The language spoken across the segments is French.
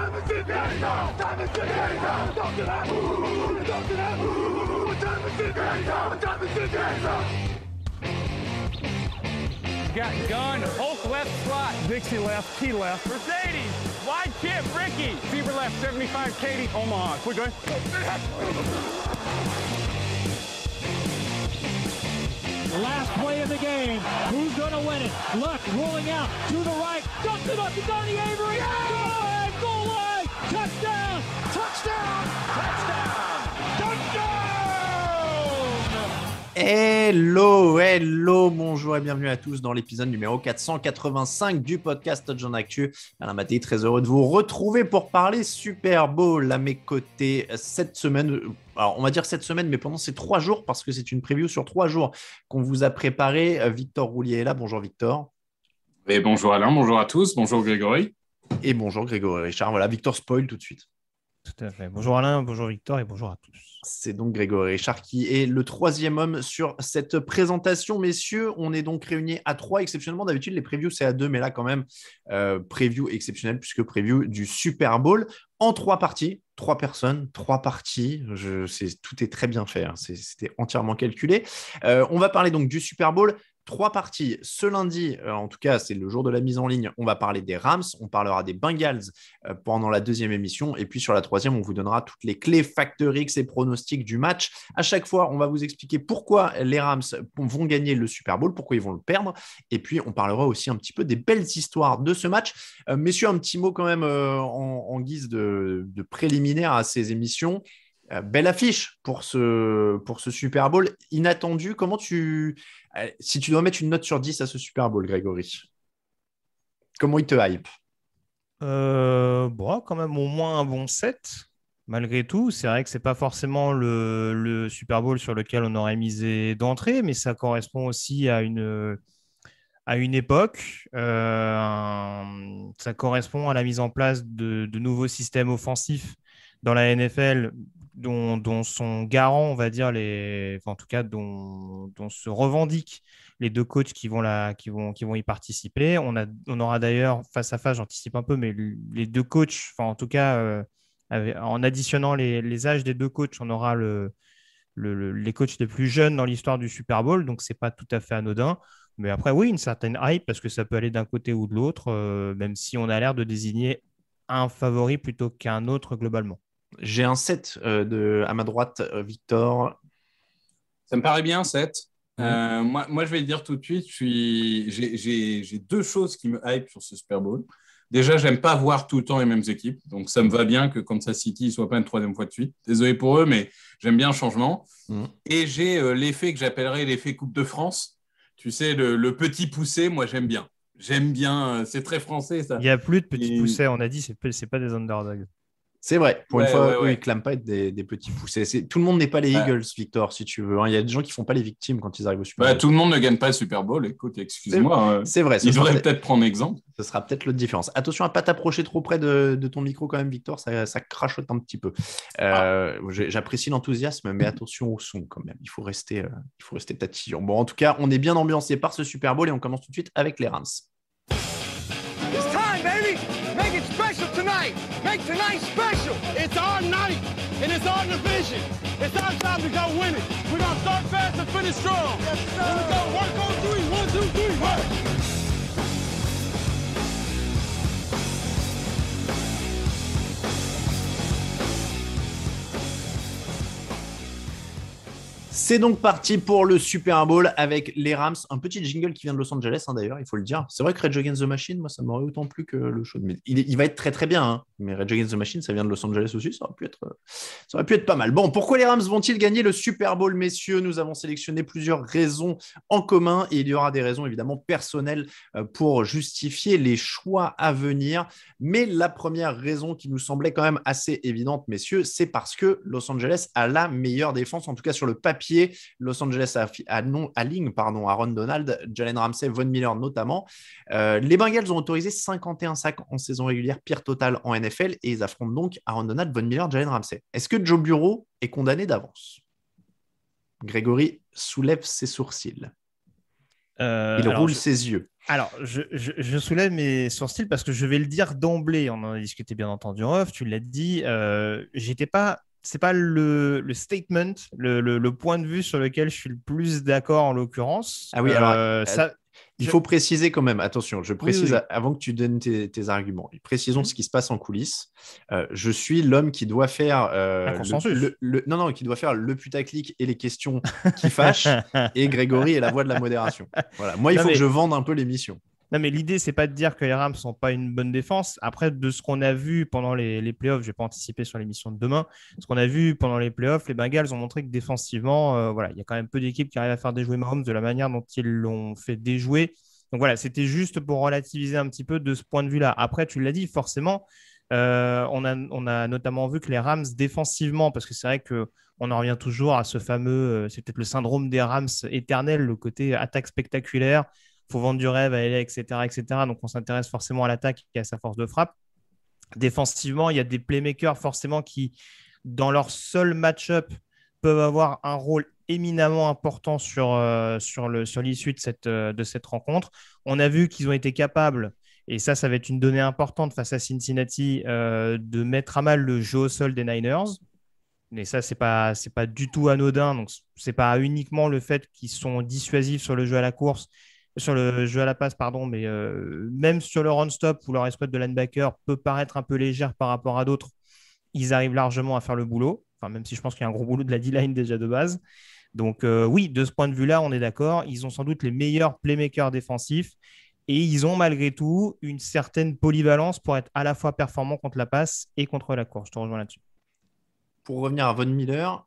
Got gun, Hulk left slot, Dixie left, T left, Mercedes, wide chip, Ricky, Fever left, 75, Katie, Omaha. We're good. The last play of the game. Who's going to win it? Luck rolling out to the right. Dumps it up to Donnie Avery. Yeah! Goal line. Touchdown. Touchdown. Touchdown. Touchdown. Hello, bonjour et bienvenue à tous dans l'épisode numéro 485 du podcast Touchdown Actu. Alain Mattei, très heureux de vous retrouver pour parler Super Bowl à mes côtés cette semaine. Alors, on va dire cette semaine, mais pendant ces 3 jours, parce que c'est une preview sur 3 jours qu'on vous a préparé. Victor Roulier est là. Bonjour Victor. Et bonjour Alain, bonjour à tous, bonjour Grégory. Et bonjour Grégory Richard. Voilà, Victor spoil tout de suite. Tout à fait. Bonjour Alain, bonjour Victor et bonjour à tous. C'est donc Grégory Richard qui est le 3e homme sur cette présentation. Messieurs, on est donc réunis à 3. Exceptionnellement, d'habitude, les previews, c'est à 2, mais là, quand même, preview exceptionnelle puisque preview du Super Bowl en 3 parties. 3 personnes, 3 parties. Tout est très bien fait. Hein. C'était entièrement calculé. On va parler donc du Super Bowl. 3 parties. Ce lundi, en tout cas, c'est le jour de la mise en ligne. On va parler des Rams, on parlera des Bengals pendant la 2e émission. Et puis sur la 3e, on vous donnera toutes les clés Factor X et pronostics du match. À chaque fois, on va vous expliquer pourquoi les Rams vont gagner le Super Bowl, pourquoi ils vont le perdre. Et puis, on parlera aussi un petit peu des belles histoires de ce match. Messieurs, un petit mot quand même en guise de préliminaire à ces émissions. Belle affiche pour ce Super Bowl inattendu. Si tu dois mettre une note sur 10 à ce Super Bowl, Grégory, comment il te hype? Quand même au moins un bon 7. Malgré tout, c'est vrai que ce n'est pas forcément le Super Bowl sur lequel on aurait misé d'entrée, mais ça correspond aussi à une époque. Ça correspond à la mise en place de nouveaux systèmes offensifs dans la NFL dont sont garants, on va dire, en tout cas, dont se revendiquent les 2 coachs qui vont y participer. On aura d'ailleurs, face à face, j'anticipe un peu, mais les 2 coachs, en tout cas, en additionnant les âges des 2 coachs, on aura les coachs les plus jeunes dans l'histoire du Super Bowl, donc ce n'est pas tout à fait anodin. Mais après, oui, une certaine hype, parce que ça peut aller d'un côté ou de l'autre, même si on a l'air de désigner un favori plutôt qu'un autre globalement. J'ai un 7 à ma droite, Victor. Ça me paraît bien, 7. Moi, je vais le dire tout de suite, j'ai 2 choses qui me hype sur ce Super Bowl. Déjà, j'aime pas voir tout le temps les mêmes équipes, donc ça me va bien que Kansas City ne soit pas une 3e fois de suite. Désolé pour eux, mais j'aime bien le changement. Et j'ai l'effet que j'appellerais l'effet Coupe de France. Tu sais, le petit poussé, moi, j'aime bien. J'aime bien, c'est très français, ça. Il n'y a plus de petits poussés, on a dit, c'est pas des underdogs. C'est vrai, pour une fois, eux, ils ne clament pas être des petits poussés. Tout le monde n'est pas les Eagles, Victor, si tu veux. Il y a des gens qui ne font pas les victimes quand ils arrivent au Super Bowl. Tout le monde ne gagne pas le Super Bowl. Écoute, excuse-moi. C'est vrai. Ils devraient peut-être prendre exemple. Ce sera peut-être l'autre différence. Attention à ne pas t'approcher trop près de ton micro quand même, Victor. Ça crachote un petit peu. J'apprécie l'enthousiasme, mais attention au son quand même. Il faut rester tatillon. Bon, en tout cas, on est bien ambiancé par ce Super Bowl et on commence tout de suite avec les Rams. It's time, baby! Make it special tonight! Make tonight special! It's our night, and it's our division. It's our time to go win it. We're gonna start fast and finish strong. Yes, sir. Here we go. Work on 3. 1, 2, 3. Work! C'est donc parti pour le Super Bowl avec les Rams. Un petit jingle qui vient de Los Angeles, d'ailleurs, il faut le dire. C'est vrai que Rage Against the Machine, moi, ça m'aurait autant plu que le show de Mid. Il va être très, très bien. Hein. Mais Rage Against the Machine, ça vient de Los Angeles aussi. Ça aurait pu être pas mal. Bon, pourquoi les Rams vont-ils gagner le Super Bowl, messieurs? Nous avons sélectionné plusieurs raisons en commun et il y aura des raisons évidemment personnelles pour justifier les choix à venir. Mais la première raison qui nous semblait quand même assez évidente, messieurs, c'est parce que Los Angeles a la meilleure défense, en tout cas sur le papier. Los Angeles aligne Aaron Donald, Jalen Ramsey, Von Miller notamment. Les Bengals ont autorisé 51 sacs en saison régulière, pire total en NFL, et ils affrontent donc Aaron Donald, Von Miller, Jalen Ramsey. Est-ce que Joe Burrow est condamné d'avance? Grégory soulève ses sourcils. Il roule ses yeux. Alors, je soulève mes sourcils parce que je vais le dire d'emblée. On en a discuté bien entendu en off. Tu l'as dit. C'est pas le statement, le point de vue sur lequel je suis le plus d'accord en l'occurrence. Ah oui, alors il faut préciser quand même. Attention, je précise avant que tu donnes tes arguments. Précisons ce qui se passe en coulisses. Je suis l'homme qui doit faire qui doit faire le putaclic et les questions qui fâchent. Et Grégory est la voix de la modération. Voilà. Moi, il faut que je vende un peu l'émission. Non, mais l'idée, c'est pas de dire que les Rams sont pas une bonne défense. Après, de ce qu'on a vu pendant les playoffs, je vais pas anticiper sur l'émission de demain. Ce qu'on a vu pendant les playoffs, les Bengals ont montré que défensivement, il y a quand même peu d'équipes qui arrivent à faire déjouer Mahomes de la manière dont ils l'ont fait déjouer. Donc voilà, c'était juste pour relativiser un petit peu de ce point de vue-là. Après, tu l'as dit, forcément, on a notamment vu que les Rams défensivement, parce que c'est vrai qu'on en revient toujours à ce fameux, c'est peut-être le syndrome des Rams éternel, le côté attaque spectaculaire. Il faut vendre du rêve à LA, etc., etc. Donc, on s'intéresse forcément à l'attaque et à sa force de frappe. Défensivement, il y a des playmakers forcément qui, dans leur seul match-up, peuvent avoir un rôle éminemment important sur l'issue de cette rencontre. On a vu qu'ils ont été capables, et ça va être une donnée importante face à Cincinnati, de mettre à mal le jeu au sol des Niners. Mais ça, c'est pas du tout anodin. Donc, ce n'est pas uniquement le fait qu'ils sont dissuasifs sur le jeu à la course, sur le jeu à la passe, pardon, mais même sur le run-stop où leur escouade de linebacker peut paraître un peu légère par rapport à d'autres, ils arrivent largement à faire le boulot. Enfin, même si je pense qu'il y a un gros boulot de la D-line déjà de base. Donc oui, de ce point de vue-là, on est d'accord. Ils ont sans doute les meilleurs playmakers défensifs et ils ont malgré tout une certaine polyvalence pour être à la fois performants contre la passe et contre la course. Je te rejoins là-dessus. Pour revenir à Von Miller,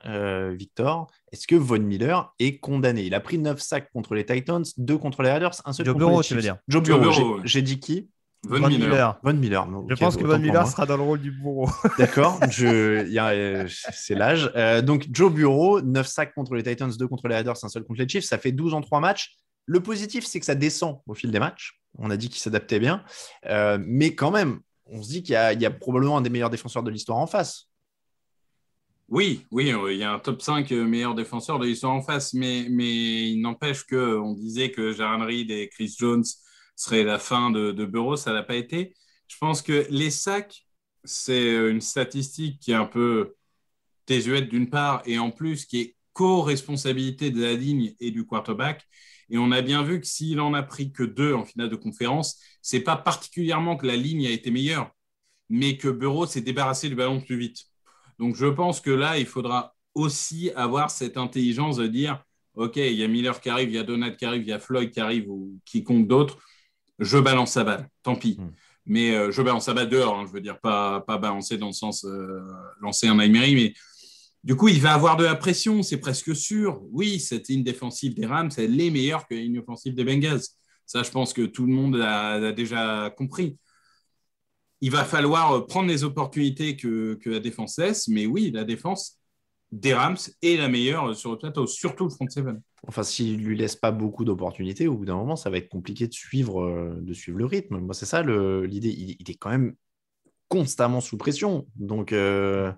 Victor, est-ce que Von Miller est condamné? Il a pris 9 sacs contre les Titans, 2 contre les Raiders, un seul Joe contre Burrow, les Chiefs. tu veux dire? Joe Burrow. J'ai dit qui? Von Miller. Von Miller. Je pense que Von Miller sera dans le rôle du bourreau. D'accord, c'est l'âge. Donc Joe Burrow, 9 sacs contre les Titans, 2 contre les Raiders, un seul contre les Chiefs. Ça fait 12 en 3 matchs. Le positif, c'est que ça descend au fil des matchs. On a dit qu'il s'adaptait bien. Mais quand même, on se dit qu'il y a probablement un des meilleurs défenseurs de l'histoire en face. Oui, il y a un top 5 meilleurs défenseurs de l'histoire en face, mais il n'empêche qu'on disait que Jaron Reed et Chris Jones seraient la fin de Burrow, ça n'a pas été. Je pense que les sacs, c'est une statistique qui est un peu désuète d'une part, et en plus qui est co-responsabilité de la ligne et du quarterback. Et on a bien vu que s'il en a pris que 2 en finale de conférence, c'est pas particulièrement que la ligne a été meilleure, mais que Burrow s'est débarrassé du ballon plus vite. Donc, je pense que là, il faudra aussi avoir cette intelligence de dire « Ok, il y a Miller qui arrive, il y a Donald qui arrive, il y a Floyd qui arrive ou quiconque d'autre. Je balance sa balle, tant pis. Mais je balance sa balle dehors, hein, je veux dire, pas balancer dans le sens lancer un Emery, mais du coup, il va avoir de la pression, c'est presque sûr. Oui, cette ligne défensive des Rams, elle est meilleure que la ligne offensive des Bengals. Ça, je pense que tout le monde l'a déjà compris. Il va falloir prendre les opportunités que la défense laisse, mais oui, la défense des Rams est la meilleure sur le plateau, surtout le front seven. Enfin, s'il ne lui laisse pas beaucoup d'opportunités, au bout d'un moment, ça va être compliqué de suivre le rythme. Moi, c'est ça l'idée. Il est quand même constamment sous pression. Donc, je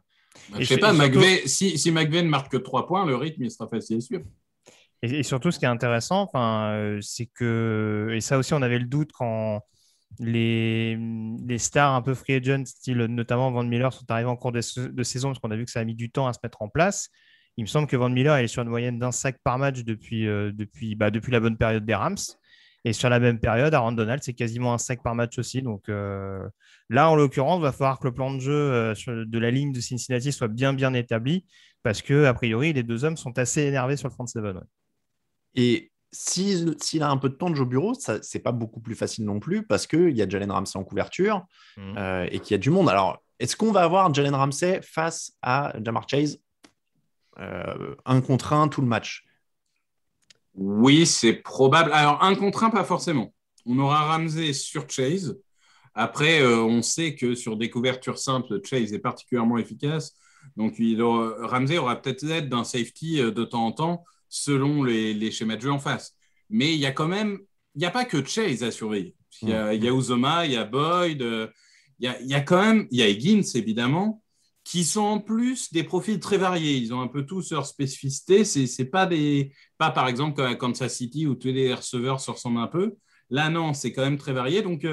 ne sais pas, McVay, si McVay ne marque que 3 points, le rythme, il sera facile à suivre. Et surtout, ce qui est intéressant, c'est que, et ça aussi, on avait le doute quand les stars un peu free agent, style notamment Von Miller, sont arrivés en cours de saison, parce qu'on a vu que ça a mis du temps à se mettre en place. Il me semble que Von Miller est sur une moyenne d'1 sac par match depuis la bonne période des Rams. Et sur la même période, Aaron Donald, c'est quasiment 1 sac par match aussi. Donc là, en l'occurrence, il va falloir que le plan de jeu de la ligne de Cincinnati soit bien établi, parce qu'a priori, les 2 hommes sont assez énervés sur le front seven. Ouais. Et s'il a un peu de temps de Joe Burrow, c'est pas beaucoup plus facile non plus, parce qu'il y a Jalen Ramsey en couverture et qu'il y a du monde. Alors, est-ce qu'on va avoir Jalen Ramsey face à Ja'Marr Chase 1 contre 1 tout le match? Oui, c'est probable. Alors, 1 contre 1, pas forcément. On aura Ramsey sur Chase. Après, on sait que sur des couvertures simples, Chase est particulièrement efficace. Donc, Ramsey aura peut-être l'aide d'un safety de temps en temps, selon les schémas de jeu en face. Mais il y a quand même, il n'y a pas que Chase à surveiller. Il y a Uzomah, il y a Boyd, il y a quand même, il y a Higgins évidemment, qui sont en plus des profils très variés. Ils ont un peu tous leurs spécificités. C'est pas par exemple comme à Kansas City où tous les receveurs se ressemblent un peu. Là, non, c'est quand même très varié. Donc,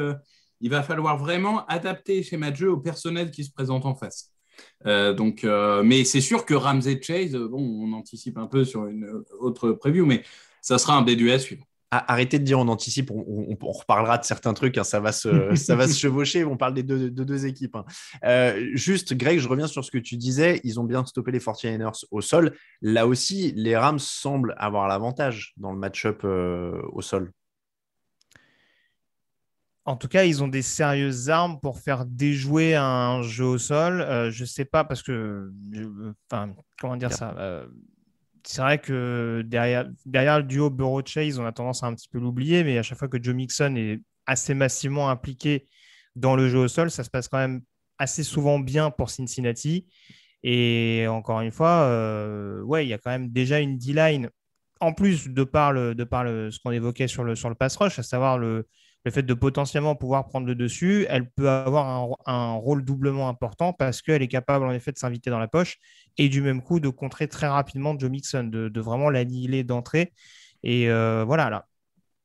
il va falloir vraiment adapter les schémas de jeu au personnel qui se présente en face. Mais c'est sûr que Ramsey Chase, on anticipe un peu sur une autre preview, mais ça sera un des duels à suivre. Arrêtez de dire on anticipe, on reparlera de certains trucs, hein, ça va se chevaucher, on parle des deux équipes. Hein. Juste, Greg, je reviens sur ce que tu disais, ils ont bien stoppé les 49ers au sol. Là aussi, les Rams semblent avoir l'avantage dans le match-up au sol. En tout cas, ils ont des sérieuses armes pour faire déjouer un jeu au sol. Je ne sais pas parce que, comment dire ça c'est vrai que derrière le duo Burrow-Chase, on a tendance à un petit peu l'oublier, mais à chaque fois que Joe Mixon est assez massivement impliqué dans le jeu au sol, ça se passe quand même assez souvent bien pour Cincinnati. Et encore une fois, il y a quand même déjà une D-line, en plus de par ce qu'on évoquait sur le pass rush, à savoir le fait de potentiellement pouvoir prendre le dessus, elle peut avoir un rôle doublement important parce qu'elle est capable en effet de s'inviter dans la poche et du même coup de contrer très rapidement Joe Mixon, de vraiment l'annihiler d'entrée. Et voilà, là,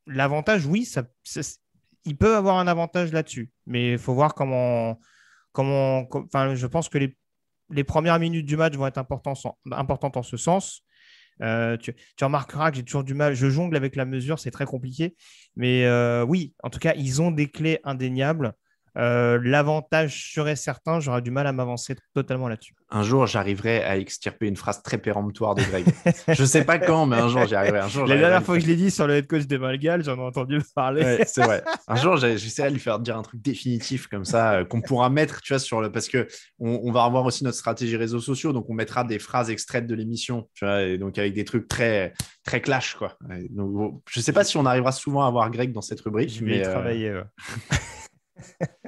l'avantage, oui, il peut avoir un avantage là-dessus, mais il faut voir je pense que les premières minutes du match vont être importantes en ce sens. Tu remarqueras que j'ai toujours du mal, je jongle avec la mesure, c'est très compliqué, mais oui, en tout cas, ils ont des clés indéniables. L'avantage serait certain, j'aurais du mal à m'avancer totalement là-dessus. Un jour, j'arriverai à extirper une phrase très péremptoire de Greg. Je ne sais pas quand, mais un jour, j'y arriverai. La dernière fois que je l'ai dit sur le head coach des Malgal, j'en ai entendu parler. Ouais, c'est vrai. Un jour, j'essaierai de lui faire dire un truc définitif comme ça, qu'on pourra mettre, tu vois, parce que on va avoir aussi notre stratégie réseaux sociaux, donc on mettra des phrases extraites de l'émission, tu vois, et donc avec des trucs très, très clash, quoi. Donc, je ne sais pas si on arrivera souvent à avoir Greg dans cette rubrique. Je vais y travailler.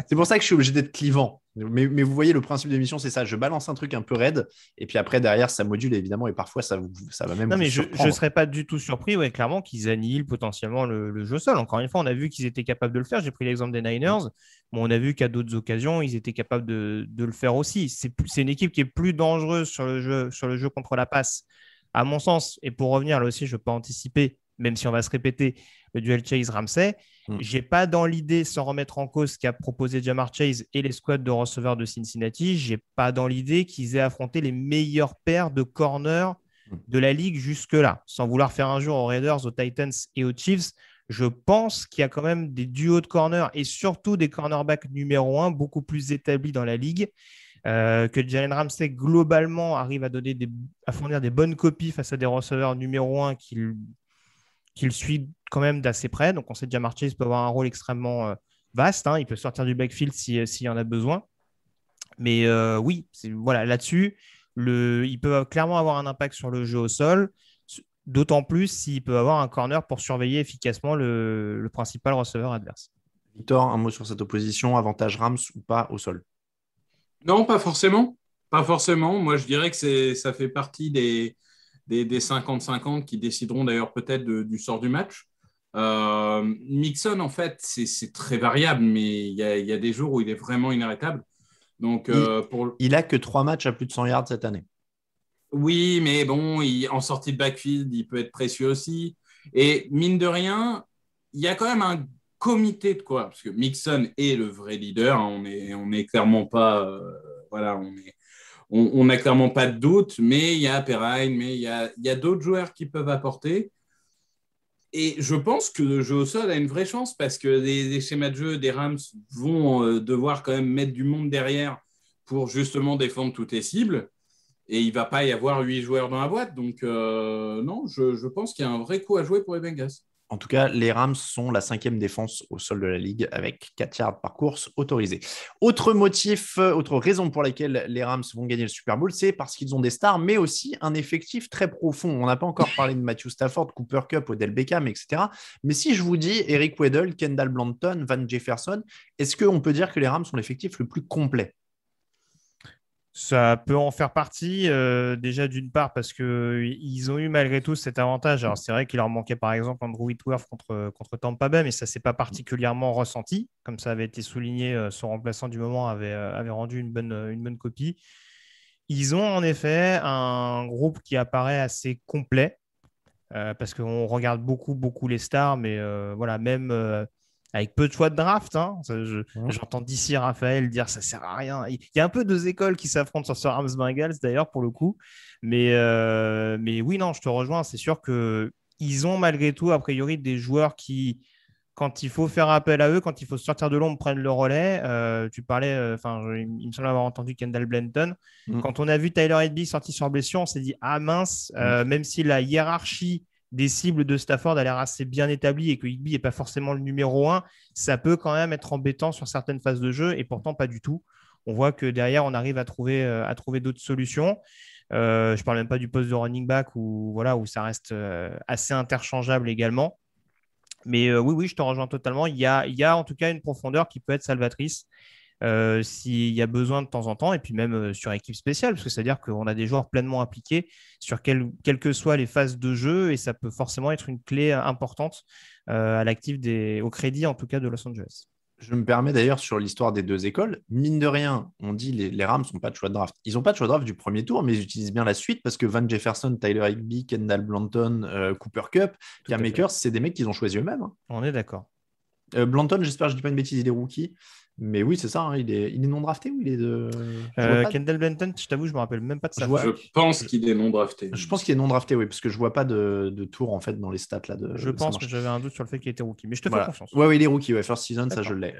C'est pour ça que je suis obligé d'être clivant. Mais vous voyez, le principe de l'émission, c'est ça. Je balance un truc un peu raide, et puis après, derrière, ça module évidemment, et parfois, ça va même. Non, mais je surprendre. ne serais pas du tout surpris, clairement, qu'ils annihilent potentiellement le jeu sol. Encore une fois, on a vu qu'ils étaient capables de le faire. J'ai pris l'exemple des Niners. Bon, on a vu qu'à d'autres occasions, ils étaient capables de le faire aussi. C'est une équipe qui est plus dangereuse sur le jeu contre la passe, à mon sens. Et pour revenir, là aussi, je ne veux pas anticiper, même si on va se répéter, le duel Chase-Ramsey. Je n'ai pas dans l'idée, sans remettre en cause ce qu'a proposé Ja'Marr Chase et les squads de receveurs de Cincinnati, je n'ai pas dans l'idée qu'ils aient affronté les meilleures paires de corners de la ligue jusque-là. Sans vouloir faire un jour aux Raiders, aux Titans et aux Chiefs, je pense qu'il y a quand même des duos de corners et surtout des cornerbacks numéro 1 beaucoup plus établis dans la ligue. Que Jalen Ramsey, globalement, arrive à fournir des bonnes copies face à des receveurs numéro 1 qu'il suit quand même d'assez près. Donc, on sait que Ja'Marr Chase peut avoir un rôle extrêmement vaste. Hein. Il peut sortir du backfield s'il y en a besoin. Mais oui, voilà, là-dessus, il peut clairement avoir un impact sur le jeu au sol, d'autant plus s'il peut avoir un corner pour surveiller efficacement le principal receveur adverse. Victor, un mot sur cette opposition, avantage Rams ou pas au sol? Non, pas forcément. Pas forcément. Moi, je dirais que ça fait partie des 50-50 qui décideront d'ailleurs peut-être du sort du match. Mixon, en fait, c'est très variable, mais il y a des jours où il est vraiment inarrêtable. Donc, il a que 3 matchs à plus de 100 yards cette année. Oui, mais bon, en sortie de backfield, il peut être précieux aussi. Et mine de rien, il y a quand même un comité de quoi, parce que Mixon est le vrai leader. Hein, on est clairement pas, on n'a clairement pas de doute, mais il y a Perrine, mais il y a d'autres joueurs qui peuvent apporter. Et je pense que le jeu au sol a une vraie chance parce que les schémas de jeu des Rams vont devoir quand même mettre du monde derrière pour justement défendre toutes les cibles. Et il ne va pas y avoir 8 joueurs dans la boîte. Donc, non, je pense qu'il y a un vrai coup à jouer pour les Bengals. En tout cas, les Rams sont la 5e défense au sol de la ligue avec 4 yards par course autorisés. Autre raison pour laquelle les Rams vont gagner le Super Bowl, c'est parce qu'ils ont des stars, mais aussi un effectif très profond. On n'a pas encore parlé de Matthew Stafford, Cooper Kupp, Odell Beckham, etc. Mais si je vous dis Eric Weddle, Kendall Blanton, Van Jefferson, est-ce qu'on peut dire que les Rams sont l'effectif le plus complet? Ça peut en faire partie, déjà d'une part parce qu'ils ont eu malgré tout cet avantage. Alors c'est vrai qu'il leur manquait par exemple Andrew Whitworth contre Tampa Bay, mais ça ne s'est pas particulièrement ressenti. Comme ça avait été souligné, son remplaçant du moment avait rendu une bonne copie. Ils ont en effet un groupe qui apparaît assez complet parce qu'on regarde beaucoup les stars, mais voilà, même avec peu de choix de draft. Hein, j'entends d'ici Raphaël dire ça sert à rien. Il y a un peu deux écoles qui s'affrontent sur ce Rams Bengals d'ailleurs pour le coup. Mais oui, non, je te rejoins. C'est sûr qu'ils ont malgré tout, a priori, des joueurs qui, quand il faut faire appel à eux, quand il faut sortir de l'ombre, prennent le relais. Tu parlais, il me semble avoir entendu Kendall Blanton. Quand on a vu Tyler Higbee sorti sur blessure, on s'est dit ah mince, même si la hiérarchie des cibles de Stafford a l'air assez bien établie et que Higbee n'est pas forcément le numéro 1, ça peut quand même être embêtant sur certaines phases de jeu et pourtant pas du tout. On voit que derrière, on arrive à trouver d'autres solutions. Je ne parle même pas du poste de running back où ça reste assez interchangeable également. Mais oui, je te rejoins totalement. Il y a en tout cas une profondeur qui peut être salvatrice s'il y a besoin de temps en temps, et puis même sur équipe spéciale, parce que c'est-à-dire qu'on a des joueurs pleinement impliqués sur quelles que soient les phases de jeu, et ça peut forcément être une clé importante à l'actif au crédit en tout cas de Los Angeles. Je me permets d'ailleurs sur l'histoire des deux écoles. Mine de rien, on dit les Rams n'ont pas de choix de draft. Ils n'ont pas de choix de draft du premier tour, mais ils utilisent bien la suite parce que Van Jefferson, Tyler Higbee, Kendall Blanton, Cooper Kupp, Cam Akers, c'est des mecs qu'ils ont choisis eux-mêmes. Hein. On est d'accord. Blanton, j'espère que je ne dis pas une bêtise, il est rookie. Mais oui, c'est ça, hein, il est non drafté ou il est de. Kendall Blanton, je t'avoue, je ne me rappelle même pas de ça. Je pense qu'il est non drafté. Je pense qu'il est non drafté, oui, parce que je ne vois pas de tour en fait dans les stats là. Je pense que j'avais un doute sur le fait qu'il était rookie, mais je te fais confiance. Ouais, il est rookie, first season, d'accord. Ça je l'ai.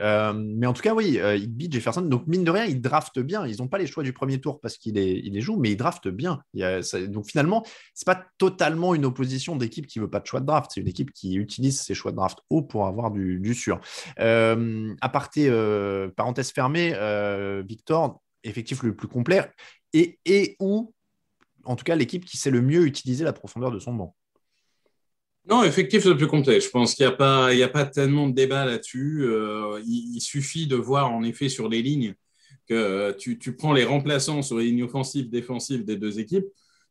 Mais en tout cas, oui, Higbee, Jefferson, donc mine de rien, ils draftent bien. Ils n'ont pas les choix du premier tour parce qu'il les joue, mais ils draftent bien. Donc finalement, c'est pas totalement une opposition d'équipe qui ne veut pas de choix de draft. C'est une équipe qui utilise ses choix de draft haut pour avoir du sûr. Aparté, parenthèse fermée. Victor, effectif le plus complet et où, en tout cas, l'équipe qui sait le mieux utiliser la profondeur de son banc. Non, effectif le plus complet. Je pense qu'il n'y a pas tellement de débat là-dessus. Il suffit de voir, en effet, sur les lignes, que tu prends les remplaçants sur les lignes offensives, défensives des deux équipes,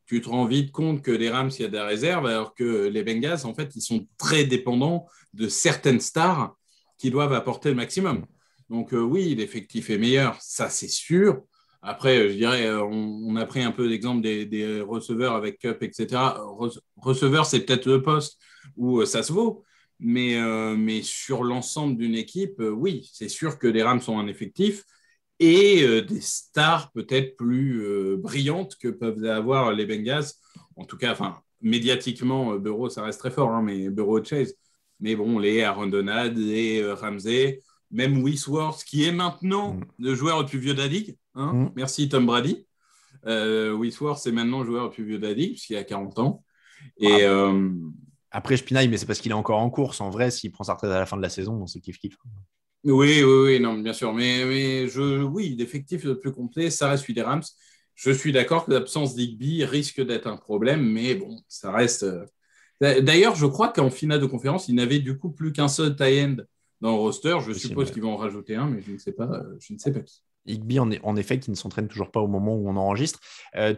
tu te rends vite compte que les Rams, il y a des réserves, alors que les Bengals, en fait, ils sont très dépendants de certaines stars qui doivent apporter le maximum. Donc oui, l'effectif est meilleur, ça c'est sûr. Après, je dirais, on a pris un peu l'exemple des receveurs avec Kupp, etc. Receveur, c'est peut-être le poste où ça se vaut. Mais sur l'ensemble d'une équipe, oui, c'est sûr que les Rams ont un effectif et des stars peut-être plus brillantes que peuvent avoir les Bengals. En tout cas, médiatiquement, Burrow, ça reste très fort, hein, mais Burrow et Chase. Mais bon, les Aaron Donald, les Ramsey, même Wisworth, qui est maintenant le joueur le plus vieux de la ligue. Hein. Merci Tom Brady. Wisworth, c'est maintenant le joueur le plus vieux de la ligue, puisqu'il a 40 ans. Et, après, je pinaille, mais c'est parce qu'il est encore en course. En vrai, s'il prend sa retraite à la fin de la saison, c'est kiff-kiff. Oui, non, bien sûr. Mais oui, l'effectif le plus complet, ça reste celui des Rams. Je suis d'accord que l'absence d'Higbee risque d'être un problème, mais bon, ça reste... D'ailleurs, je crois qu'en finale de conférence, il n'avait du coup plus qu'un seul tie-end dans le roster. Je suppose qu'ils vont en rajouter un, mais je ne sais pas qui. Higbee, en effet, qui ne s'entraîne toujours pas au moment où on enregistre.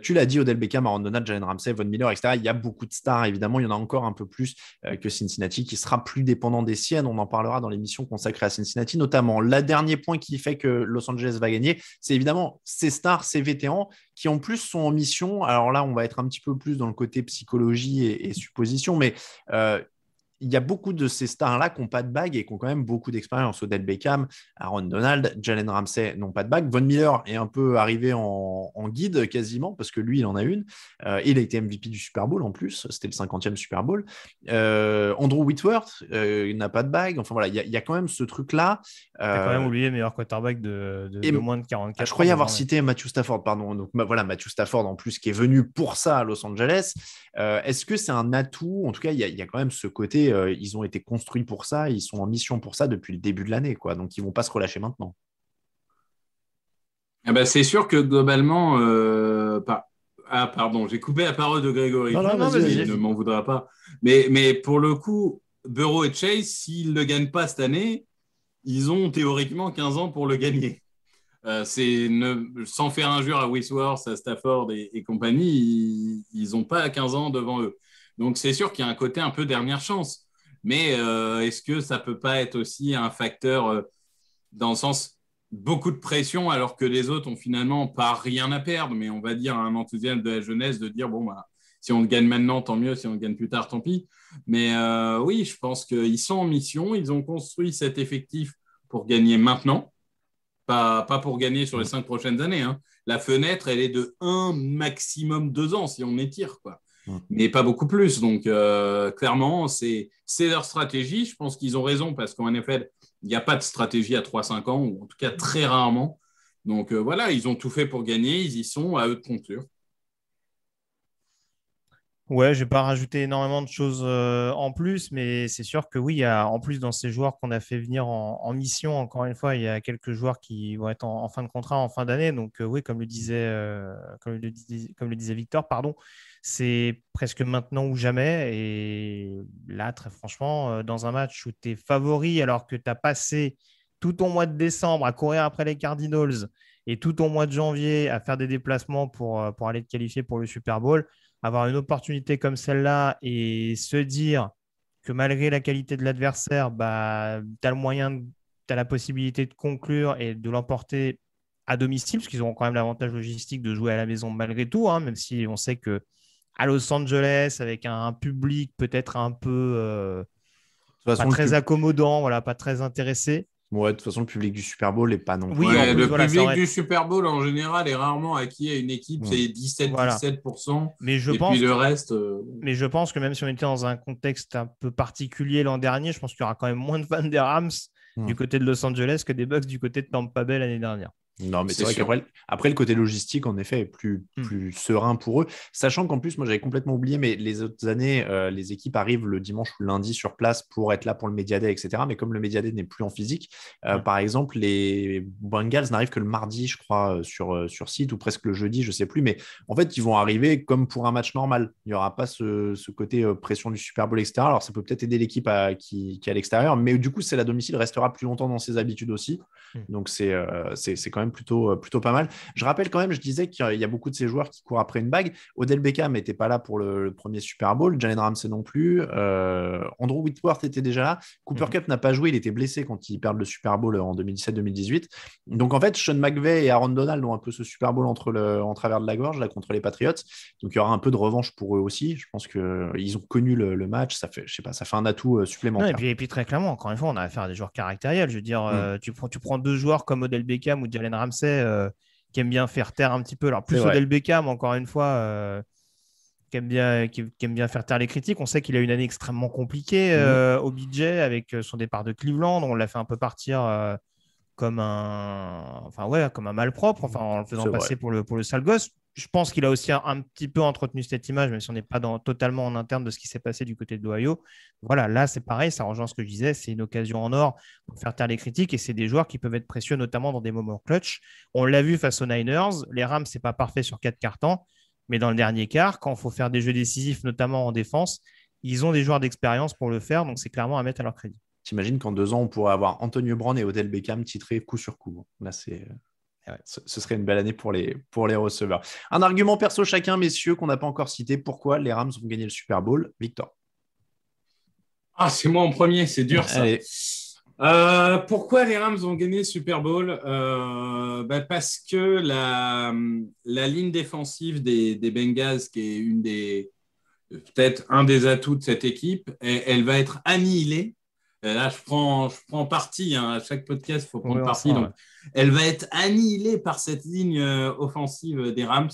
Tu l'as dit, Odell Beckham, Aaron Donald, Jalen Ramsey, Von Miller, etc. Il y a beaucoup de stars, évidemment. Il y en a encore un peu plus que Cincinnati, qui sera plus dépendant des siennes. On en parlera dans l'émission consacrée à Cincinnati, notamment. Le dernier point qui fait que Los Angeles va gagner, c'est évidemment ces stars, ces vétérans, qui en plus sont en mission. Alors là, on va être un petit peu plus dans le côté psychologie et supposition, mais... il y a beaucoup de ces stars-là qui n'ont pas de bague et qui ont quand même beaucoup d'expérience. Odell Beckham, Aaron Donald, Jalen Ramsey n'ont pas de bague. Von Miller est un peu arrivé en guide quasiment parce que lui, il en a une. Il a été MVP du Super Bowl en plus. C'était le 50e Super Bowl. Andrew Whitworth n'a pas de bague. Enfin voilà, il y a quand même ce truc-là. Tu as quand même oublié meilleur quarterback de moins de 44 ans. Je croyais avoir cité Matthew Stafford, pardon. Donc voilà, Matthew Stafford en plus qui est venu pour ça à Los Angeles. Est-ce que c'est un atout? En tout cas, il y a quand même ce côté... ils ont été construits pour ça, ils sont en mission pour ça depuis le début de l'année, quoi. Donc ils ne vont pas se relâcher maintenant. C'est sûr que globalement, pardon, j'ai coupé la parole de Grégory. Non, il ne m'en voudra pas. Mais pour le coup, Burrow et Chase, s'ils ne le gagnent pas cette année, ils ont théoriquement 15 ans pour le gagner. Sans faire injure à Wisworth, à Stafford et compagnie, ils n'ont pas 15 ans devant eux. Donc c'est sûr qu'il y a un côté un peu dernière chance. Mais est-ce que ça ne peut pas être aussi un facteur dans le sens, beaucoup de pression alors que les autres ont finalement pas rien à perdre, mais on va dire un enthousiasme de la jeunesse de dire bon, bah, si on le gagne maintenant, tant mieux, si on le gagne plus tard, tant pis. Mais oui, je pense qu'ils sont en mission, ils ont construit cet effectif pour gagner maintenant, pas pour gagner sur les 5 prochaines années. Hein. La fenêtre, elle est de 1, maximum 2 ans si on étire, quoi. Mais pas beaucoup plus. Donc, clairement, c'est leur stratégie. Je pense qu'ils ont raison parce qu'en NFL, il n'y a pas de stratégie à 3-5 ans, ou en tout cas très rarement. Donc, voilà, ils ont tout fait pour gagner. Ils y sont, à eux de conclure. Ouais, je vais pas rajouter énormément de choses en plus, mais c'est sûr que oui, il y a, en plus dans ces joueurs qu'on a fait venir en mission, encore une fois, il y a quelques joueurs qui vont être en fin de contrat, en fin d'année. Donc oui, comme le disait Victor, pardon, c'est presque maintenant ou jamais. Et là, très franchement, dans un match où tu es favori alors que tu as passé tout ton mois de décembre à courir après les Cardinals et tout ton mois de janvier à faire des déplacements pour aller te qualifier pour le Super Bowl, avoir une opportunité comme celle-là et se dire que malgré la qualité de l'adversaire, bah, tu as la possibilité de conclure et de l'emporter à domicile, parce qu'ils auront quand même l'avantage logistique de jouer à la maison malgré tout, hein, même si on sait que à Los Angeles, avec un public peut-être un peu pas très accommodant, voilà, pas très intéressé. Ouais, de toute façon, le public du Super Bowl n'est pas non plus. Oui, ouais, le public du Super Bowl, en général, est rarement acquis à une équipe. C'est 17%. Mais puis le reste. Mais je pense que même si on était dans un contexte un peu particulier l'an dernier, je pense qu'il y aura quand même moins de fans des Rams du côté de Los Angeles que des Bucks du côté de Tampa Bay l'année dernière. Non, mais c'est vrai qu'après, le côté logistique, en effet, est plus serein pour eux. Sachant qu'en plus, moi, j'avais complètement oublié, mais les autres années, les équipes arrivent le dimanche ou le lundi sur place pour être là pour le Media Day, etc. Mais comme le Media Day n'est plus en physique, par exemple, les Bengals n'arrivent que le mardi, je crois, sur site, ou presque le jeudi, je ne sais plus. Mais en fait, ils vont arriver comme pour un match normal. Il n'y aura pas ce côté pression du Super Bowl, etc. Alors, ça peut peut-être aider l'équipe qui est à l'extérieur, mais du coup, c'est la domicile restera plus longtemps dans ses habitudes aussi. Donc, c'est quand même plutôt pas mal. Je rappelle quand même, je disais qu'il y a beaucoup de ces joueurs qui courent après une bague. Odell Beckham n'était pas là pour le premier Super Bowl, Jalen Ramsey non plus, Andrew Whitworth était déjà là, Cooper Kupp n'a pas joué, il était blessé quand ils perdent le Super Bowl en 2017-2018. Donc en fait, Sean McVay et Aaron Donald ont un peu ce Super Bowl en travers de la gorge là, contre les Patriots. Donc il y aura un peu de revanche pour eux aussi. Je pense qu'ils ont connu le match, ça fait un atout supplémentaire. Non, et puis très clairement, encore une fois, on a affaire à des joueurs caractériels. Je veux dire, tu prends deux joueurs comme Odell Beckham ou Jalen Ramsey qui aiment bien faire taire un petit peu. Alors plus Odell Beckham, encore une fois, qui aime bien faire taire les critiques. On sait qu'il a une année extrêmement compliquée au budget avec son départ de Cleveland. On l'a fait un peu partir comme un malpropre, en le faisant passer pour le sale gosse. Je pense qu'il a aussi un petit peu entretenu cette image, même si on n'est pas totalement en interne de ce qui s'est passé du côté de l'Ohio. Voilà, là, c'est pareil, ça rejoint ce que je disais, c'est une occasion en or pour faire taire les critiques et c'est des joueurs qui peuvent être précieux, notamment dans des moments clutch. On l'a vu face aux Niners, les Rams, c'est pas parfait sur 4 cartons, mais dans le dernier quart, quand il faut faire des jeux décisifs, notamment en défense, ils ont des joueurs d'expérience pour le faire, donc c'est clairement à mettre à leur crédit. T'imagines qu'en 2 ans, on pourrait avoir Antonio Brown et Odell Beckham titrés coup sur coup. Là, ce serait une belle année pour les receveurs. Un argument perso chacun, messieurs, qu'on n'a pas encore cité. Pourquoi les Rams vont gagner le Super Bowl? Victor. Ah, c'est moi en premier, c'est dur ça. Pourquoi les Rams vont gagner le Super Bowl? Parce que la ligne défensive des Bengals, qui est peut-être un des atouts de cette équipe, elle va être annihilée. Là, je prends parti. À chaque podcast, il faut prendre parti. Donc, elle va être annihilée par cette ligne offensive des Rams.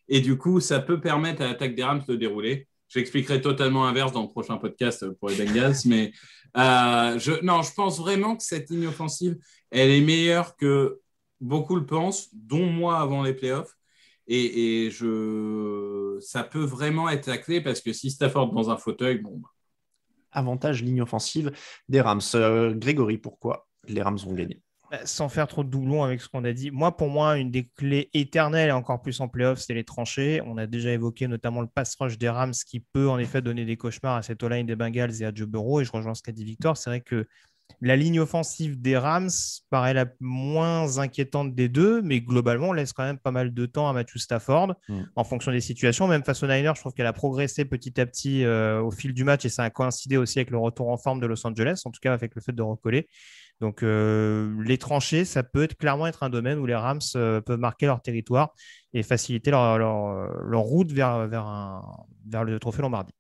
Et du coup, ça peut permettre à l'attaque des Rams de dérouler. J'expliquerai totalement l'inverse dans le prochain podcast pour les Bengals. Mais je pense vraiment que cette ligne offensive, elle est meilleure que beaucoup le pensent, dont moi avant les playoffs. Et ça peut vraiment être la clé parce que si Stafford dans un fauteuil, avantage ligne offensive des Rams. Grégory, pourquoi les Rams vont gagner? Sans faire trop de doublons avec ce qu'on a dit, pour moi, une des clés éternelles et encore plus en playoff, c'est les tranchées. On a déjà évoqué notamment le pass rush des Rams qui peut en effet donner des cauchemars à cette O-line des Bengals et à Joe Burrow. Et je rejoins ce qu'a dit Victor. C'est vrai que La ligne offensive des Rams paraît la moins inquiétante des deux, mais globalement, on laisse quand même pas mal de temps à Matthew Stafford en fonction des situations. Même face aux Niners, je trouve qu'elle a progressé petit à petit au fil du match et ça a coïncidé aussi avec le retour en forme de Los Angeles, en tout cas avec le fait de recoller. Donc, les tranchées, ça peut clairement être un domaine où les Rams peuvent marquer leur territoire et faciliter leur route vers le trophée Lombardi.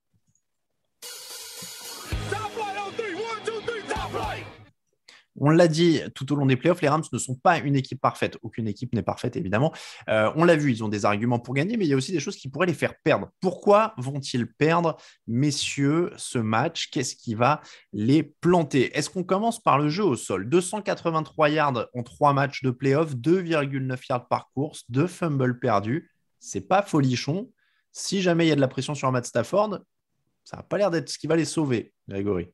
On l'a dit tout au long des playoffs, les Rams ne sont pas une équipe parfaite. Aucune équipe n'est parfaite, évidemment. On l'a vu, ils ont des arguments pour gagner, mais il y a aussi des choses qui pourraient les faire perdre. Pourquoi vont-ils perdre, messieurs, ce match? Qu'est-ce qui va les planter? Est-ce qu'on commence par le jeu au sol? 283 yards en 3 matchs de playoffs, 2,9 yards par course, 2 fumbles perdus. C'est pas folichon. Si jamais il y a de la pression sur Matt Stafford, ça n'a pas l'air d'être ce qui va les sauver, Grégory.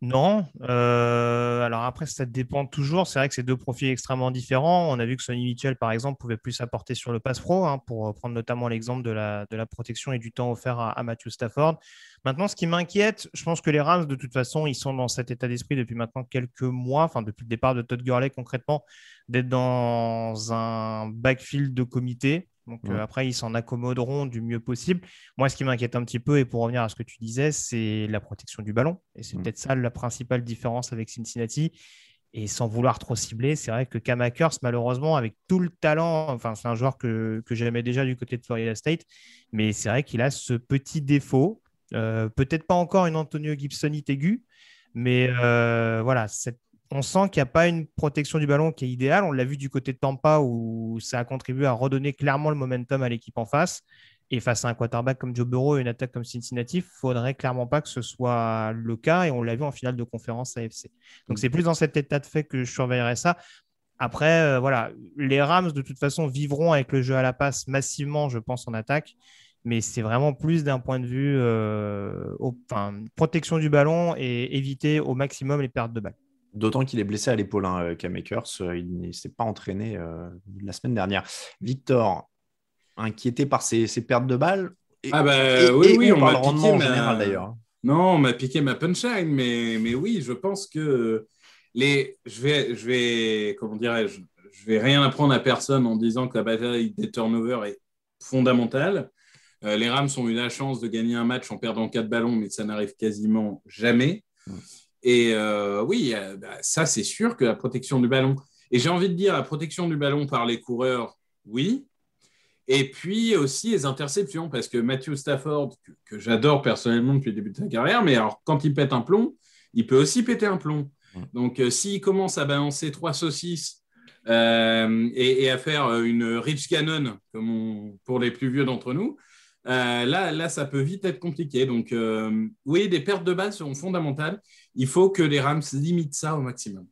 Non. Alors après, ça dépend toujours. C'est vrai que c'est deux profils extrêmement différents. On a vu que Sonny Mitchell, par exemple, pouvait plus apporter sur le pass pro, pour prendre notamment l'exemple de la protection et du temps offert à Matthew Stafford. Maintenant, ce qui m'inquiète, je pense que les Rams, de toute façon, ils sont dans cet état d'esprit depuis maintenant quelques mois, enfin depuis le départ de Todd Gurley concrètement, d'être dans un backfield de comité. Donc après, ils s'en accommoderont du mieux possible. Moi, ce qui m'inquiète un petit peu, et pour revenir à ce que tu disais, c'est la protection du ballon. Et c'est peut-être ça la principale différence avec Cincinnati. Et sans vouloir trop cibler, c'est vrai que Cam Akers, malheureusement, avec tout le talent, enfin, c'est un joueur que j'aimais déjà du côté de Florida State, mais c'est vrai qu'il a ce petit défaut. Peut-être pas encore une Antonio Gibsonite aiguë, mais voilà, on sent qu'il n'y a pas une protection du ballon qui est idéale. On l'a vu du côté de Tampa où ça a contribué à redonner clairement le momentum à l'équipe en face. Et face à un quarterback comme Joe Burrow et une attaque comme Cincinnati, il ne faudrait clairement pas que ce soit le cas. Et on l'a vu en finale de conférence AFC. Donc, c'est plus dans cet état de fait que je surveillerai ça. Après, voilà, les Rams, de toute façon, vivront avec le jeu à la passe massivement, je pense, en attaque. Mais c'est vraiment plus d'un point de vue protection du ballon et éviter au maximum les pertes de balles. D'autant qu'il est blessé à l'épaule, Cam Akers. Il ne s'est pas entraîné la semaine dernière. Victor, inquiété par ses pertes de balles. Oui, on parle m'a rendement en général d'ailleurs. Non, on m'a piqué ma punchline, mais oui, je pense que je vais rien apprendre à personne en disant que la bataille des turnovers est fondamentale. Les Rams ont eu la chance de gagner un match en perdant 4 ballons, mais ça n'arrive quasiment jamais. Et ça, c'est sûr que la protection du ballon. Et j'ai envie de dire, la protection du ballon par les coureurs, oui. Et puis aussi les interceptions, parce que Matthew Stafford, que j'adore personnellement depuis le début de sa carrière, mais alors quand il pète un plomb, il peut aussi péter un plomb. Donc, s'il commence à balancer 3 saucisses et à faire une Rich Cannon, pour les plus vieux d'entre nous, là, ça peut vite être compliqué. Donc, oui, des pertes de balles seront fondamentales. Il faut que les Rams limitent ça au maximum.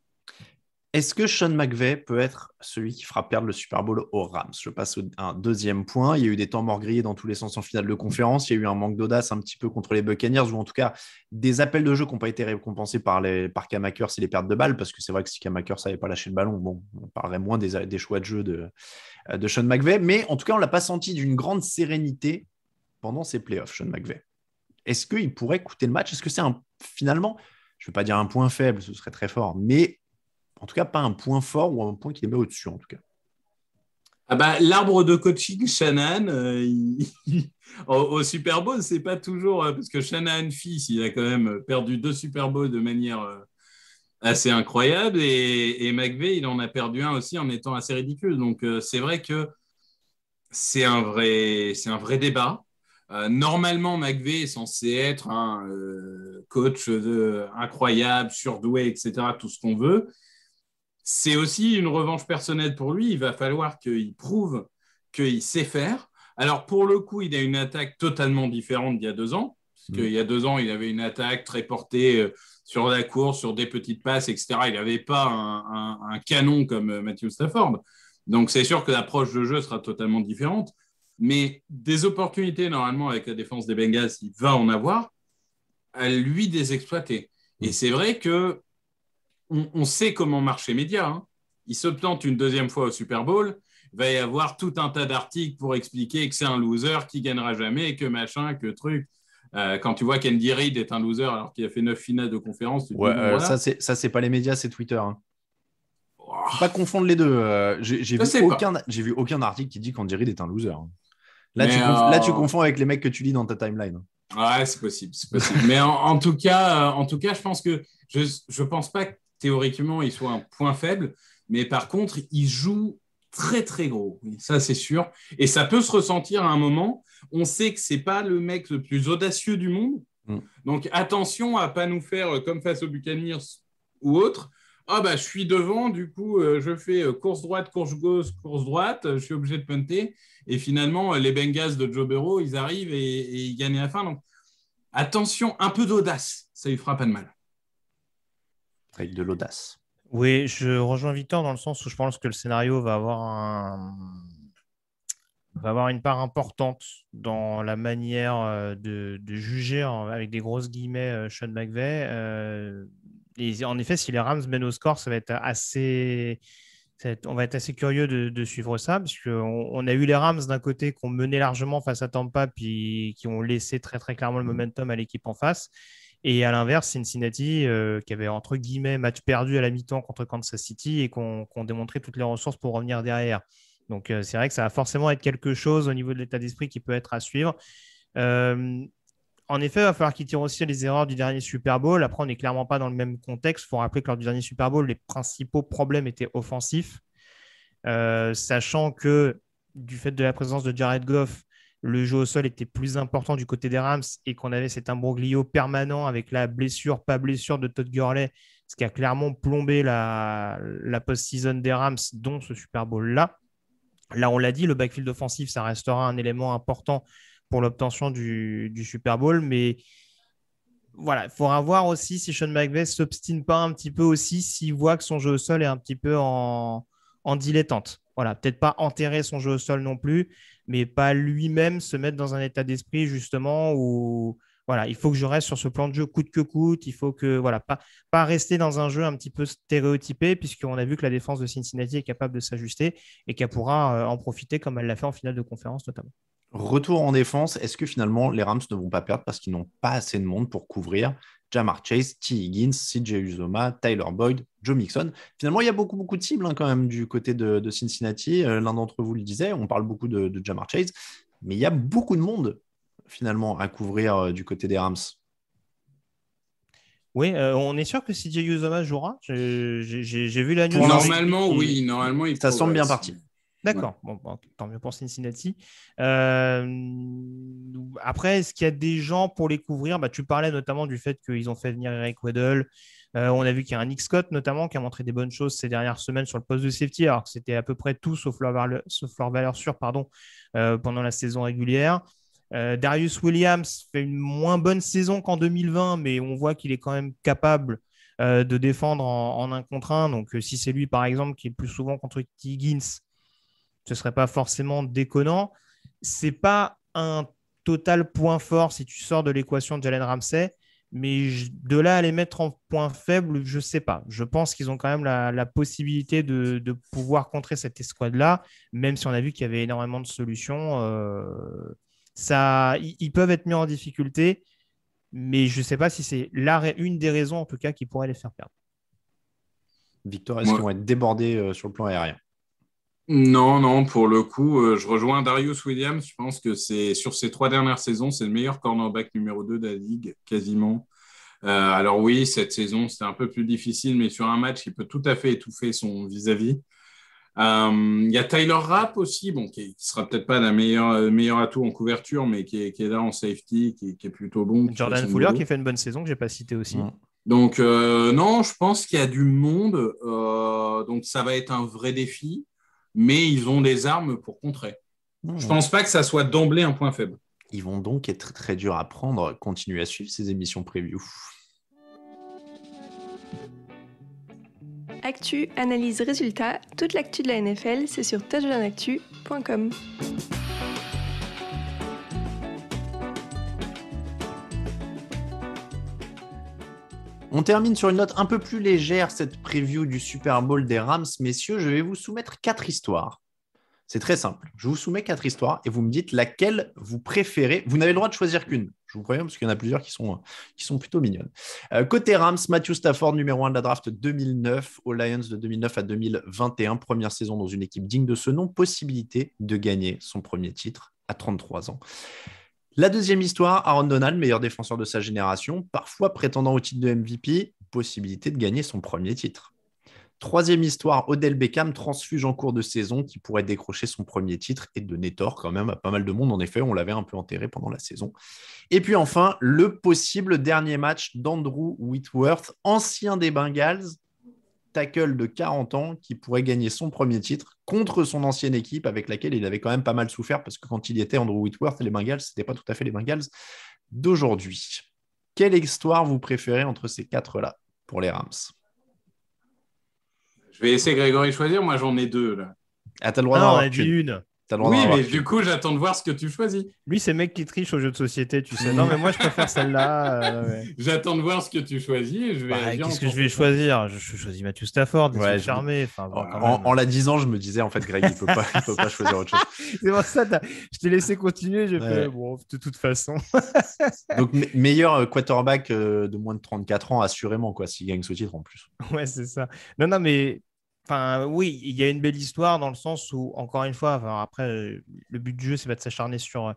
Est-ce que Sean McVay peut être celui qui fera perdre le Super Bowl aux Rams? Je passe à un deuxième point. Il y a eu des temps morts grillés dans tous les sens en finale de conférence. Il y a eu un manque d'audace un petit peu contre les Buccaneers, ou en tout cas des appels de jeu qui n'ont pas été récompensés par Cam Akers et les pertes de balles, parce que c'est vrai que si Cam Akers n'avait pas lâché le ballon, on parlerait moins des choix de jeu de Sean McVay. Mais en tout cas, on ne l'a pas senti d'une grande sérénité pendant ces playoffs, Sean McVay. Est-ce qu'il pourrait coûter le match? Est-ce que c'est finalement, je ne veux pas dire un point faible, ce serait très fort, mais en tout cas, pas un point fort ou un point qui les met au-dessus, en tout cas. L'arbre de coaching Shanahan, au Super Bowl, c'est pas toujours... parce que Shanahan, fils, il a quand même perdu 2 Super Bowls de manière assez incroyable. Et McVay, il en a perdu un aussi en étant assez ridicule. Donc, c'est vrai que c'est un vrai débat. Normalement, McVay est censé être un coach incroyable, surdoué, etc., tout ce qu'on veut. C'est aussi une revanche personnelle pour lui. Il va falloir qu'il prouve qu'il sait faire. Alors, pour le coup, il a une attaque totalement différente d'il y a 2 ans. Parce qu'il y a 2 ans, il avait une attaque très portée sur la course, sur des petites passes, etc. Il n'avait pas un canon comme Matthew Stafford. Donc, c'est sûr que l'approche de jeu sera totalement différente. Mais des opportunités, normalement, avec la défense des Bengals, il va en avoir, à lui des exploiter. Et c'est vrai que on sait comment marchent les médias. Il se plante une 2e fois au Super Bowl, il va y avoir tout un tas d'articles pour expliquer que c'est un loser qui gagnera jamais, que machin, que truc. Quand tu vois qu'Andy Reid est un loser alors qu'il a fait 9 finales de conférence, tu te dis, bon, voilà. Ça, c'est pas les médias, c'est Twitter. Hein. Faut pas confondre les deux. J'ai vu aucun article qui dit qu'Andy Reid est un loser. Hein. Là, tu confonds avec les mecs que tu lis dans ta timeline. Ouais, c'est possible. Mais en tout cas, je pense que je pense pas que théoriquement il soit un point faible, mais par contre, il joue très très gros. Ça, c'est sûr. Et ça peut se ressentir à un moment. On sait que c'est pas le mec le plus audacieux du monde. Donc attention à pas nous faire comme face aux Buccaneers ou autres. Ah bah je suis devant, du coup je fais course droite, course gauche, course droite, je suis obligé de punter. Et finalement, les Bengals de Joe Burrow, ils arrivent et ils gagnent à la fin. Donc attention, un peu d'audace, ça lui fera pas de mal. Avec de l'audace. Oui, je rejoins Victor dans le sens où je pense que le scénario va avoir une part importante dans la manière de juger, avec des grosses guillemets, Sean McVay. Et en effet, si les Rams mènent au score, on va être assez curieux de suivre ça, parce qu'on a eu les Rams d'un côté qui ont mené largement face à Tampa, puis qui ont laissé très très clairement le momentum à l'équipe en face. Et à l'inverse, Cincinnati, qui avait entre guillemets match perdu à la mi-temps contre Kansas City et qui ont démontré toutes les ressources pour revenir derrière. Donc, c'est vrai que ça va forcément être quelque chose au niveau de l'état d'esprit qui peut être à suivre. En effet, il va falloir qu'ils tirent aussi les erreurs du dernier Super Bowl. Après, on n'est clairement pas dans le même contexte. Il faut rappeler que lors du dernier Super Bowl, les principaux problèmes étaient offensifs. Sachant que du fait de la présence de Jared Goff, le jeu au sol était plus important du côté des Rams et qu'on avait cet imbroglio permanent avec la blessure, pas blessure de Todd Gurley, ce qui a clairement plombé la post-season des Rams, dont ce Super Bowl-là. Là, on l'a dit, le backfield offensif, ça restera un élément important pour l'obtention du Super Bowl, mais voilà, il faudra voir aussi si Sean McVay ne s'obstine pas un petit peu aussi, s'il voit que son jeu au sol est un petit peu en dilettante. Voilà, peut-être pas enterrer son jeu au sol non plus, mais pas lui-même se mettre dans un état d'esprit justement où voilà, il faut que je reste sur ce plan de jeu coûte que coûte, il faut que voilà, pas rester dans un jeu un petit peu stéréotypé, puisqu'on a vu que la défense de Cincinnati est capable de s'ajuster et qu'elle pourra en profiter comme elle l'a fait en finale de conférence notamment. Retour en défense, est-ce que finalement les Rams ne vont pas perdre parce qu'ils n'ont pas assez de monde pour couvrir Ja'Marr Chase, T. Higgins, CJ Uzomah, Tyler Boyd, Joe Mixon? Finalement, il y a beaucoup de cibles quand même du côté de Cincinnati. L'un d'entre vous le disait, on parle beaucoup de Ja'Marr Chase, mais il y a beaucoup de monde finalement à couvrir du côté des Rams. Oui, on est sûr que CJ Uzomah jouera. J'ai vu la news. Normalement, oui. Normalement, ça semble bien parti. D'accord, bon, tant mieux pour Cincinnati. Après, est-ce qu'il y a des gens pour les couvrir? Tu parlais notamment du fait qu'ils ont fait venir Eric Weddle. On a vu qu'il y a un Nick Scott notamment qui a montré des bonnes choses ces dernières semaines sur le poste de safety, alors que c'était à peu près tout sauf leur valeur sûre pendant la saison régulière. Darius Williams fait une moins bonne saison qu'en 2020, mais on voit qu'il est quand même capable de défendre en 1 contre 1. Donc, si c'est lui, par exemple, qui est plus souvent contre Higgins, ce ne serait pas forcément déconnant. Ce n'est pas un total point fort si tu sors de l'équation de Jalen Ramsey, mais de là à les mettre en point faible, je ne sais pas. Je pense qu'ils ont quand même la possibilité de pouvoir contrer cette escouade-là, même si on a vu qu'il y avait énormément de solutions. Ils peuvent être mis en difficulté, mais je ne sais pas si c'est une des raisons, en tout cas, qui pourrait les faire perdre. Victor, est-ce qu'ils vont être débordés sur le plan aérien? Non, pour le coup, je rejoins Darius Williams. Je pense que sur ces 3 dernières saisons, c'est le meilleur cornerback numéro 2 de la ligue, quasiment. Alors oui, cette saison, c'était un peu plus difficile, mais sur un match, il peut tout à fait étouffer son vis-à-vis. Il y a Tyler Rapp aussi, qui sera peut-être pas le meilleur atout en couverture, mais qui est là en safety, qui est plutôt bon. Jordan Fuller qui fait une bonne saison, que je n'ai pas cité aussi. Donc non, je pense qu'il y a du monde. Donc ça va être un vrai défi. Mais ils ont des armes pour contrer. Je ne pense pas que ça soit d'emblée un point faible. Ils vont donc être très durs à prendre. Continuez à suivre ces émissions preview. Actu, analyse, résultat, toute l'actu de la NFL, c'est sur touchdownactu.com. On termine sur une note un peu plus légère, cette preview du Super Bowl des Rams. Messieurs, je vais vous soumettre 4 histoires. C'est très simple. Je vous soumets 4 histoires et vous me dites laquelle vous préférez. Vous n'avez le droit de choisir qu'une. Je vous préviens parce qu'il y en a plusieurs qui sont plutôt mignonnes. Côté Rams, Matthew Stafford, numéro 1 de la draft 2009, aux Lions de 2009 à 2021, première saison dans une équipe digne de ce nom, possibilité de gagner son premier titre à 33 ans. La deuxième histoire, Aaron Donald, meilleur défenseur de sa génération, parfois prétendant au titre de MVP, possibilité de gagner son premier titre. Troisième histoire, Odell Beckham, transfuge en cours de saison qui pourrait décrocher son premier titre et donner tort quand même à pas mal de monde. En effet, on l'avait un peu enterré pendant la saison. Et puis enfin, le possible dernier match d'Andrew Whitworth, ancien des Bengals, tackle de 40 ans qui pourrait gagner son premier titre contre son ancienne équipe avec laquelle il avait quand même pas mal souffert parce que quand il y était, Andrew Whitworth, les Bengals, ce n'était pas tout à fait les Bengals d'aujourd'hui. Quelle histoire vous préférez entre ces quatre-là pour les Rams? Je vais laisser Grégory choisir. Moi, j'en ai deux, là. Ah, t'as le droit d'en avoir une. Oui, mais du coup, j'attends de voir ce que tu choisis. Lui, c'est le mec qui triche aux jeux de société, tu sais. Non, mais moi, je préfère celle-là. J'attends de voir ce que tu choisis. Et je vais qu'est-ce que je vais choisir? Je choisis Matthew Stafford, fermé. En la disant, je me disais, en fait, Greg, il peut pas choisir autre chose. C'est pour ça, je t'ai laissé continuer. J'ai fait, bon, de toute façon. Donc, meilleur quarterback de moins de 34 ans, assurément, quoi, s'il gagne ce titre en plus. Ouais, c'est ça. Non, mais... Enfin, oui, il y a une belle histoire dans le sens où, encore une fois, après, le but du jeu, c'est pas de s'acharner sur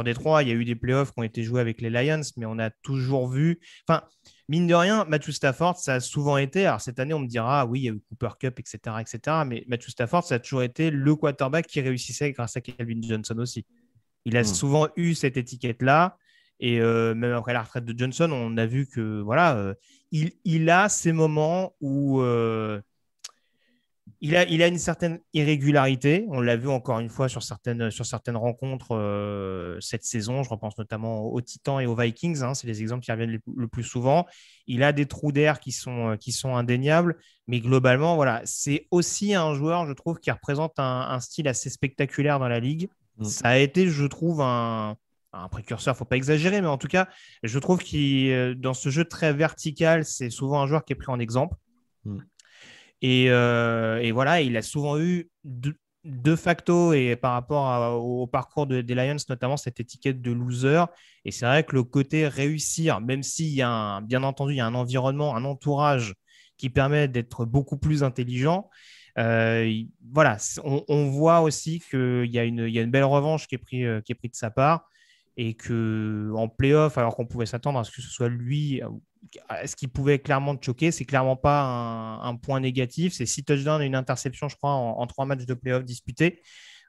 Détroit. Il y a eu des playoffs qui ont été joués avec les Lions, mais on a toujours vu... Enfin, mine de rien, Matthew Stafford, ça a souvent été... Alors, cette année, on me dira, oui, il y a eu Cooper Kupp, etc., etc. Mais Matthew Stafford, ça a toujours été le quarterback qui réussissait grâce à Calvin Johnson aussi. Il a souvent eu cette étiquette-là. Et même après la retraite de Johnson, on a vu que, voilà, il a ces moments où... Il a une certaine irrégularité. On l'a vu encore une fois sur certaines rencontres cette saison. Je repense notamment aux Titans et aux Vikings. C'est les exemples qui reviennent le plus souvent. Il a des trous d'air qui sont indéniables. Mais globalement, voilà, c'est aussi un joueur, je trouve, qui représente un style assez spectaculaire dans la ligue. Ça a été, je trouve, un précurseur, il ne faut pas exagérer. Mais en tout cas, je trouve qu'il, dans ce jeu très vertical, c'est souvent un joueur qui est pris en exemple. Et voilà, il a souvent eu de facto et par rapport au parcours des Lions, notamment cette étiquette de loser. Et c'est vrai que le côté réussir, même s'il y a bien entendu, il y a un environnement, un entourage qui permet d'être beaucoup plus intelligent. Voilà, on voit aussi qu'il y a une belle revanche qui est prise de sa part et qu'en play-off, alors qu'on pouvait s'attendre à ce que ce soit lui, ce qui pouvait clairement te choquer, c'est clairement pas un point négatif. C'est 6 touchdowns et une interception, je crois, en 3 matchs de play-off disputés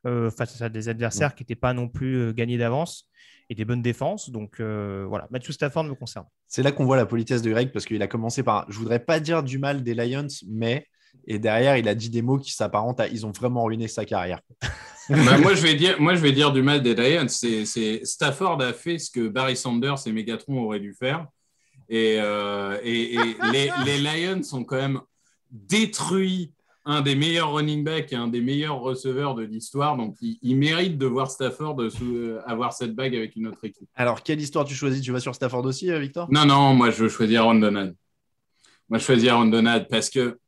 face à des adversaires qui n'étaient pas non plus gagnés d'avance et des bonnes défenses. Donc voilà, Matthew Stafford me concerne. C'est là qu'on voit la politesse de Greg parce qu'il a commencé par « je voudrais pas dire du mal des Lions, mais… » Et derrière, il a dit des mots qui s'apparentent à « ils ont vraiment ruiné sa carrière ». Moi, je vais dire du mal des Lions. Stafford a fait ce que Barry Sanders et Megatron auraient dû faire. Et les Lions ont quand même détruit un des meilleurs running backs et un des meilleurs receveurs de l'histoire. Donc, il mérite de voir Stafford avoir cette bague avec une autre équipe. Alors, quelle histoire tu choisis? Tu vas sur Stafford aussi, Victor? Non, moi, je veux choisir Aaron Donald. Parce que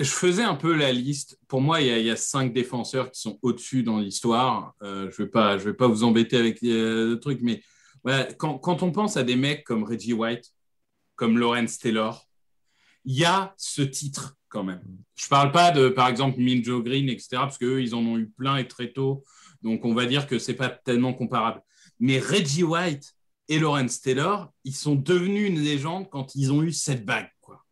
je faisais un peu la liste. Pour moi, il y a 5 défenseurs qui sont au-dessus dans l'histoire. Je vais pas vous embêter avec le truc, mais voilà, quand on pense à des mecs comme Reggie White, comme Lawrence Taylor, il y a ce titre quand même. Je ne parle pas de, par exemple, Minjo Green, etc., parce qu'eux, ils en ont eu plein et très tôt. Donc, on va dire que ce n'est pas tellement comparable. Mais Reggie White et Lawrence Taylor, ils sont devenus une légende quand ils ont eu cette bague, quoi.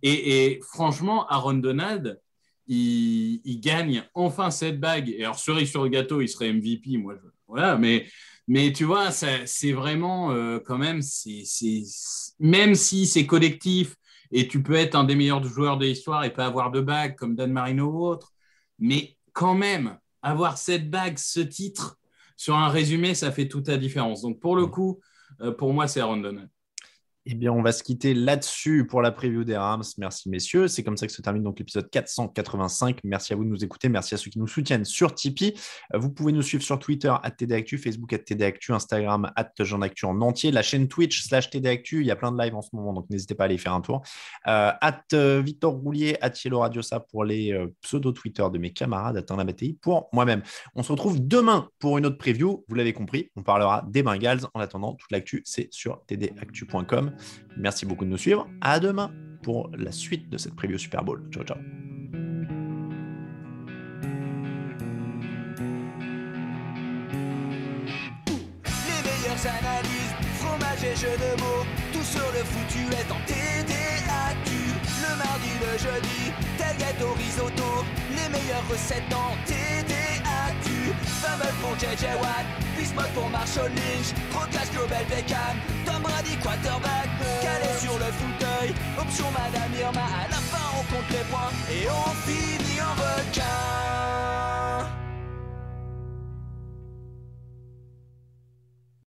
Et franchement, Aaron Donald, il gagne enfin cette bague. Et alors, cerise sur le gâteau, il serait MVP. Voilà, mais tu vois, c'est vraiment quand même, même si c'est collectif et tu peux être un des meilleurs joueurs de l'histoire et pas avoir de bague comme Dan Marino ou autre, mais quand même, avoir cette bague, ce titre, sur un résumé, ça fait toute la différence. Donc, pour le coup, pour moi, c'est Aaron Donald. Eh bien, on va se quitter là-dessus pour la preview des Rams. Merci, messieurs. C'est comme ça que se termine donc l'épisode 485. Merci à vous de nous écouter. Merci à ceux qui nous soutiennent sur Tipeee. Vous pouvez nous suivre sur Twitter @TDActu, Facebook @TDActu, Instagram @JeanActu en entier, la chaîne Twitch /TDActu. Il y a plein de lives en ce moment, donc n'hésitez pas à aller faire un tour. Victor Roulier, @Yellow Radiosa pour les pseudo-Twitter de mes camarades, @Namatei pour moi-même. On se retrouve demain pour une autre preview. Vous l'avez compris, on parlera des Bengals. En attendant, toute l'actu, c'est sur tdactu.com. Merci beaucoup de nous suivre. À demain pour la suite de cette preview Super Bowl. Ciao, ciao. Les meilleures analyses, fromage et jeux de mots, tout sur le foutu est en TDAQ. Le mardi, le jeudi, tailgate au risotto, les meilleures recettes en TDAQ. Fumble pour JJ Watt, Bismuth pour Marshall Lynch, Procast Global Beckham, Tom Brady quarterback, calé sur le fauteuil, option Madame Irma, à la fin on compte les points et on finit.